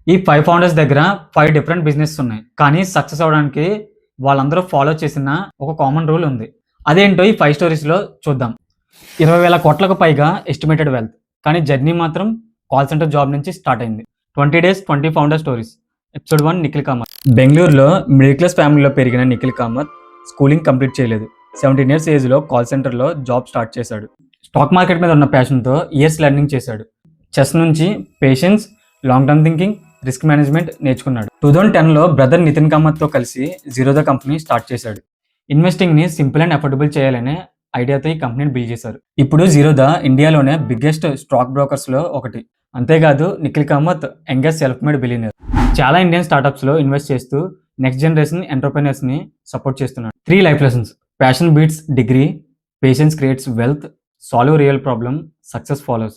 ఈ 5 ఫౌండర్స్ దగ్గర 5 different business ఉన్నాయి. కానీ సక్సెస్ అవ్వడానికి వాళ్ళందరూ ఫాలో చేసిన ఒక కామన్ రూల్ ఉంది. అదేంటో ఈ 5 స్టోరీస్‌లో చూద్దాం. 20,000 కోట్లకు పైగా ఎస్టిమేటెడ్ వెల్త్. కానీ జర్నీ మాత్రం కాల్ సెంటర్ జాబ్ నుంచి స్టార్ట్ అయింది. 20 days 20 founder stories. Episode 1 Nikhil Kamath. బెంగళూరులో మిడిల్ క్లాస్ ఫ్యామిలీలో పెరిగిన నిఖిల్ కామత్ స్కూలింగ్ కంప్లీట్ చేయలేదు. 17 ఇయర్స్ ఏజ్లో కాల్ సెంటర్లో జాబ్ స్టార్ట్ చేశాడు. స్టాక్ మార్కెట్ మీద ఉన్న ప్యాషన్తో ఇయర్స్ లెర్నింగ్ చేశాడు. చెస్ నుంచి patience, long term thinking, risk management నేర్చుకున్నాడు. 2010లో బ్రదర్ నితిన్ కామత్తో కలిసి జీరోదా కంపెనీ స్టార్ట్ చేశాడు. ఇన్వెస్టింగ్ని సింపుల్ అండ్ అఫోర్డబుల్ చేయాలనే ఐడియాతో ఈ కంపెనీని బిల్డ్ చేశారు. ఇప్పుడు జీరోదా ఇండియాలోనే బిగ్గెస్ట్ స్టాక్ బ్రోకర్స్లో ఒకటి. అంతేకాదు Nikhil Kamath youngest self made billionaire. చాలా ఇండియన్ స్టార్టప్స్లో ఇన్వెస్ట్ చేస్తూ నెక్స్ట్ జనరేషన్ ఎంటర్ప్రెన్యూర్స్ని సపోర్ట్ చేస్తున్నాడు. 3 life lessons. Passion beats degree, patience creates wealth, solve real problem, success follows.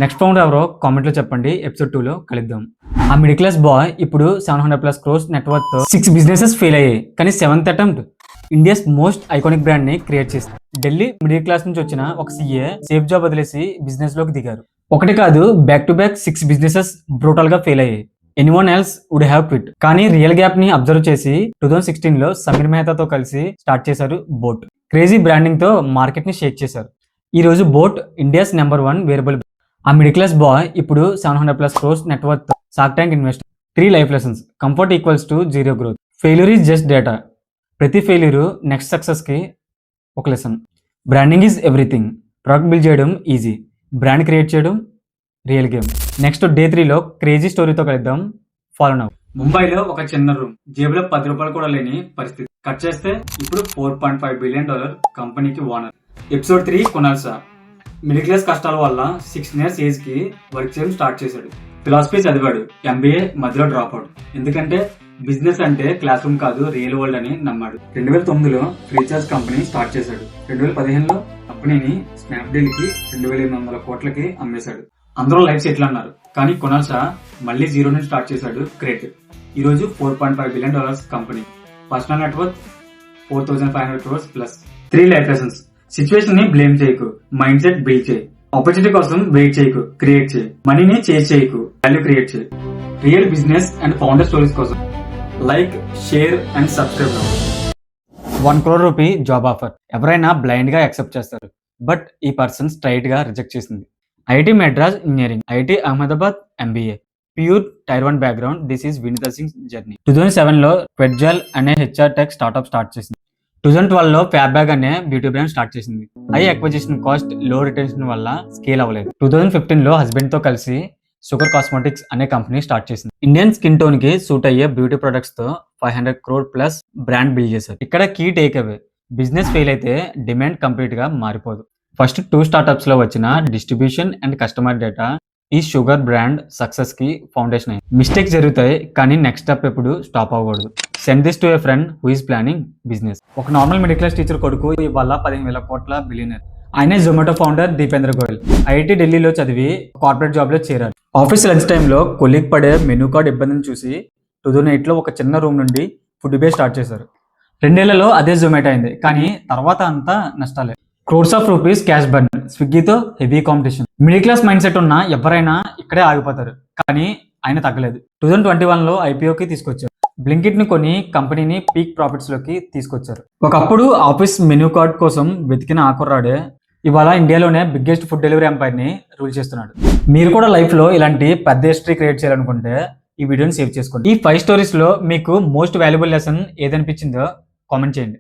Next founder ఎవరో కామెంట్లో చెప్పండి. ఎపిసోడ్ 2లో కలుద్దాం. ఆ మిడిల్ క్లాస్ బాయ్ ఇప్పుడు 700+ crores నెట్వర్క్ 6 బిజినెసెస్ ఫెయిల్ అయ్యాయి. కానీ 7th attempt India's most iconic brand ని క్రియేట్ చేసింది. ఢిల్లీ మిడిల్ క్లాస్ నుంచి వచ్చిన ఒక సీఏ సేఫ్ జాబ్ వదిలేసి బిజినెస్ లోకి దిగారు. ఒకటి కాదు, back to back 6 businesses brutal గా ఫెయిల్ అయ్యాయి. Anyone else would have quit. కానీ రియల్ గ్యాప్ ని అబ్జర్వ్ చేసి 2016లో సమీర్ మెహతాతో కలిసి స్టార్ట్ చేశారు బోట్. క్రేజీ బ్రాండింగ్ తో మార్కెట్ ని షేక్ చేశారు. ఈ రోజు బోట్ ఇండియాస్ నెంబర్ 1 వేరియబుల్. ఆ మిడిల్ క్లాస్ బాయ్ ఇప్పుడు 700+ crores network shark tank investor. 3 life lessons. Comfort equals to zero growth. Failure is just data. ప్రతి ఫెయిల్యూర్ నెక్స్ట్ సక్సెస్ కి ఒక lesson. Branding is everything. Product build చేయడం easy, brand create చేయడం real game. Next day 3లో crazy స్టోరీతో కలుద్దాం. Follow now. ముంబైలో ఒక చిన్న రూమ్, జేబులో 10 రూపాయలు కూడా లేని పరిస్థితి. కట్ చేస్తే ఇప్పుడు $4.5 బిలియన్ కంపెనీకి owner. Episode 3 Kunal Shah. Middle class కష్టాల వల్ల 16 ఇయర్స్ ఏజ్ కి వర్క్ చేయడం స్టార్ట్ చేశాడు. ఫిలాసఫీ చదివాడు, MBA మధ్యలో డ్రాప్ అవుట్. ఎందుకంటే బిజినెస్ అంటే క్లాస్ రూమ్ కాదు, రియల్ వరల్డ్ అని నమ్మాడు. 2009లో ఫ్రీచార్జ్ కంపెనీ స్టార్ట్ చేశాడు. 2015లో కంపెనీని స్నాప్డీల్ కి 2,800 కోట్లకి అమ్మేశాడు. అందరూ లైఫ్ సెటిల్ అన్నారు. కానీ కునాల్ షా మళ్ళీ జీరో నుంచి స్టార్ట్ చేశాడు. గ్రేట్. ఈ రోజు $4.5 billion company. Personal network 4,500 crores plus. 3 life lessons. Situation ని బ్లేమ్ చేయకు, మైండ్ సెట్ బిల్డ్ చేయి. ఆపర్చునిటీ కోసం వెయిట్ చేయకు, క్రియేట్ చేయి. మనీని చేజ్ చేయకు, వాల్యూ క్రియేట్ చేయి. Real business and founder stories కోసం like, share and subscribe. 1 crore rupee job offer. ఎవరైనా బ్లైండ్ గా యాక్సెప్ట్ చేస్తారు, బట్ ఈ పర్సన్ స్ట్రైట్ గా రిజెక్ట్ చేసింది. IIT Madras engineering, IIT Ahmedabad MBA, pure tier 1 background. This is Vineeta Singh journey. 2007లో Quetzal అనే HR టెక్ స్టార్ట్అప్ స్టార్ట్ చేసింది. 2012లో ఫ్యాబ్యాగ్ అనే బ్యూటీ బ్రాండ్ స్టార్ట్ చేసింది. High acquisition cost, low retention వల్ల స్కేల్ అవ్వలేదు. 2015లో హస్బెండ్ తో కలిసి షుగర్ కాస్మెటిక్స్ అనే కంపెనీ స్టార్ట్ చేసింది. ఇండియన్ స్కిన్ టోన్ కి సూట్ అయ్యే బ్యూటీ ప్రొడక్ట్స్ తో 500 crore ప్లస్ బ్రాండ్ బిల్డ్ చేశారు. ఇక్కడ key takeaway, business fail అయితే డిమాండ్ కంప్లీట్ గా మారిపోదు. ఫస్ట్ 2 స్టార్ట్అప్స్ లో వచ్చిన డిస్ట్రిబ్యూషన్ అండ్ కస్టమర్ డేటా ఈ షుగర్ బ్రాండ్ సక్సెస్ కి ఫౌండేషన్ అయింది. మిస్టేక్స్ జరుగుతాయి, కానీ నెక్స్ట్ స్టెప్ ఎప్పుడు స్టాప్ అవ్వకూడదు. Send this to A friend who is planning business. ఒక నార్మల్ మిడిల్ క్లాస్ టీచర్ కొడుకు ఇవాళ 15,000 కోట్ల బిలియనర్. ఆయనే జొమాటో ఫౌండర్ దీపేంద్ర గోయల్. ఐఐటి ఢిల్లీలో చదివి కార్పొరేట్ జాబ్ లో చేరారు. ఆఫీస్ లంచ్ టైంలో కొలీగ్ పడే మెనూ కార్డ్ ఇబ్బందిని చూసి 2008లో ఒక చిన్న రూమ్ నుండి ఫుడ్ బే స్టార్ట్ చేశారు. 2 ఏళ్లలో అదే జొమాటో అయింది, కానీ తర్వాత అంతా నష్టాలే. Crores of rupees cash burn. స్విగ్గీతో heavy competition. Middle class mindset ఉన్న ఎవరైనా ఇక్కడే ఆగిపోతారు, కానీ ఆయన తగ్గలేదు. 2021లో IPOకి తీసుకొచ్చారు. బ్లింకిట్ ని కొని కంపెనీని పీక్ ప్రాఫిట్స్ లోకి తీసుకొచ్చారు. ఒకప్పుడు ఆఫీస్ మెనూ కార్డ్ కోసం వెతికిన ఆ కుర్రాడే ఇవాళ ఇండియాలోనే బిగ్గెస్ట్ ఫుడ్ డెలివరీ ఎంపైర్ ని రూల్ చేస్తున్నాడు. మీరు కూడా లైఫ్ లో ఇలాంటి పెద్ద హిస్టరీ క్రియేట్ చేయాలనుకుంటే ఈ వీడియోని సేవ్ చేసుకోండి. ఈ 5 స్టోరీస్ లో మీకు మోస్ట్ వాల్యుబుల్ లెసన్ ఏదనిపించిందో కామెంట్ చేయండి.